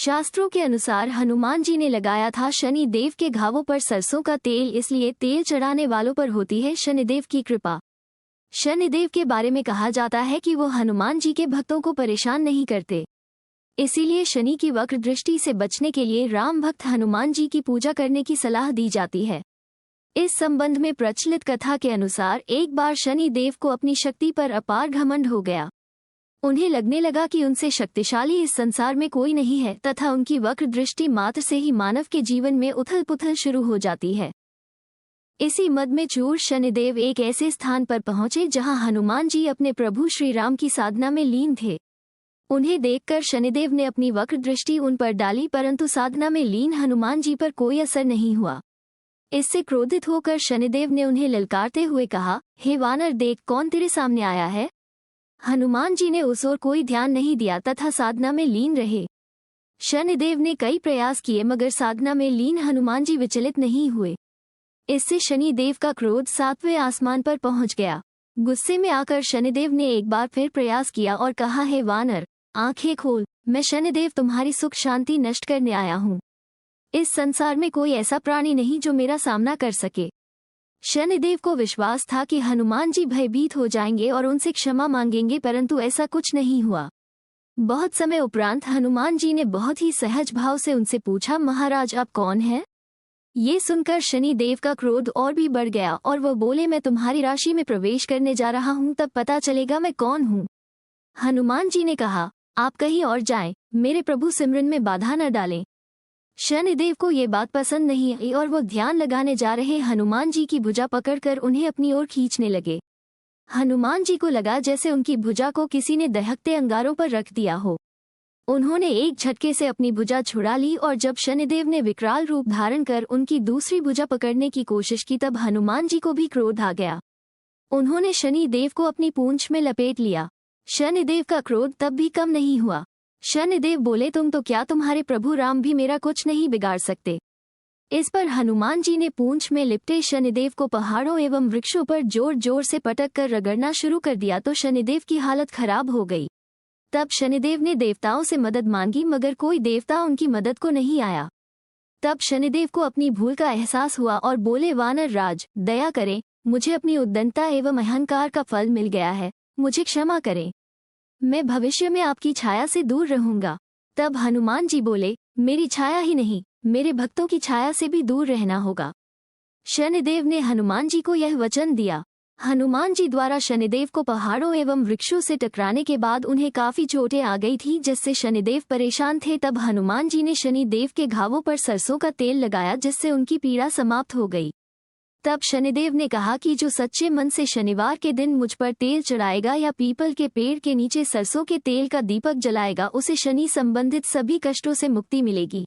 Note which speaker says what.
Speaker 1: शास्त्रों के अनुसार हनुमान जी ने लगाया था शनि देव के घावों पर सरसों का तेल, इसलिए तेल चढ़ाने वालों पर होती है शनिदेव की कृपा। शनिदेव के बारे में कहा जाता है कि वो हनुमान जी के भक्तों को परेशान नहीं करते। इसीलिए शनि की वक्र दृष्टि से बचने के लिए राम भक्त हनुमान जी की पूजा करने की सलाह दी जाती है। इस संबंध में प्रचलित कथा के अनुसार एक बार शनि देव को अपनी शक्ति पर अपार घमंड हो गया। उन्हें लगने लगा कि उनसे शक्तिशाली इस संसार में कोई नहीं है तथा उनकी वक्र दृष्टि मात्र से ही मानव के जीवन में उथल पुथल शुरू हो जाती है। इसी मद में चूर शनिदेव एक ऐसे स्थान पर पहुंचे जहां हनुमान जी अपने प्रभु श्री राम की साधना में लीन थे। उन्हें देखकर शनिदेव ने अपनी वक्र दृष्टि उन पर डाली, परंतु साधना में लीन हनुमान जी पर कोई असर नहीं हुआ। इससे क्रोधित होकर शनिदेव ने उन्हें ललकारते हुए कहा, हे वानर, देख कौन तेरे सामने आया है। हनुमान जी ने उस ओर कोई ध्यान नहीं दिया तथा साधना में लीन रहे। शनिदेव ने कई प्रयास किए मगर साधना में लीन हनुमान जी विचलित नहीं हुए। इससे शनिदेव का क्रोध 7वें आसमान पर पहुंच गया। गुस्से में आकर शनिदेव ने एक बार फिर प्रयास किया और कहा, हे वानर, आंखें खोल, मैं शनिदेव तुम्हारी सुख शांति नष्ट करने आया हूँ। इस संसार में कोई ऐसा प्राणी नहीं जो मेरा सामना कर सके। शनिदेव को विश्वास था कि हनुमान जी भयभीत हो जाएंगे और उनसे क्षमा मांगेंगे, परंतु ऐसा कुछ नहीं हुआ। बहुत समय उपरांत हनुमान जी ने बहुत ही सहज भाव से उनसे पूछा, महाराज आप कौन हैं? ये सुनकर शनिदेव का क्रोध और भी बढ़ गया और वह बोले, मैं तुम्हारी राशि में प्रवेश करने जा रहा हूँ, तब पता चलेगा मैं कौन हूँ। हनुमान जी ने कहा, आप कहीं और जाएं, मेरे प्रभु सिमरन में बाधा न डालें। शनिदेव को ये बात पसंद नहीं आई और वो ध्यान लगाने जा रहे हनुमान जी की भुजा पकड़कर उन्हें अपनी ओर खींचने लगे। हनुमान जी को लगा जैसे उनकी भुजा को किसी ने दहकते अंगारों पर रख दिया हो। उन्होंने एक झटके से अपनी भुजा छुड़ा ली और जब शनिदेव ने विकराल रूप धारण कर उनकी दूसरी भुजा पकड़ने की कोशिश की तब हनुमान जी को भी क्रोध आ गया। उन्होंने शनिदेव को अपनी पूंछ में लपेट लिया। शनिदेव का क्रोध तब भी कम नहीं हुआ। शनिदेव बोले, तुम तो क्या, तुम्हारे प्रभु राम भी मेरा कुछ नहीं बिगाड़ सकते। इस पर हनुमान जी ने पूंछ में लिपटे शनिदेव को पहाड़ों एवं वृक्षों पर जोर जोर से पटक कर रगड़ना शुरू कर दिया तो शनिदेव की हालत खराब हो गई। तब शनिदेव ने देवताओं से मदद मांगी मगर कोई देवता उनकी मदद को नहीं आया। तब शनिदेव को अपनी भूल का एहसास हुआ और बोले, वानर राज, दया करें, मुझे अपनी उद्दंडता एवं अहंकार का फल मिल गया है, मुझे क्षमा करें। मैं भविष्य में आपकी छाया से दूर रहूंगा। तब हनुमान जी बोले, मेरी छाया ही नहीं, मेरे भक्तों की छाया से भी दूर रहना होगा। शनिदेव ने हनुमान जी को यह वचन दिया। हनुमान जी द्वारा शनिदेव को पहाड़ों एवं वृक्षों से टकराने के बाद उन्हें काफी चोटें आ गई थी, जिससे शनिदेव परेशान थे। तब हनुमान जी ने शनिदेव के घावों पर सरसों का तेल लगाया, जिससे उनकी पीड़ा समाप्त हो गई। तब शनिदेव ने कहा कि जो सच्चे मन से शनिवार के दिन मुझ पर तेल चढ़ाएगा या पीपल के पेड़ के नीचे सरसों के तेल का दीपक जलाएगा, उसे शनि संबंधित सभी कष्टों से मुक्ति मिलेगी।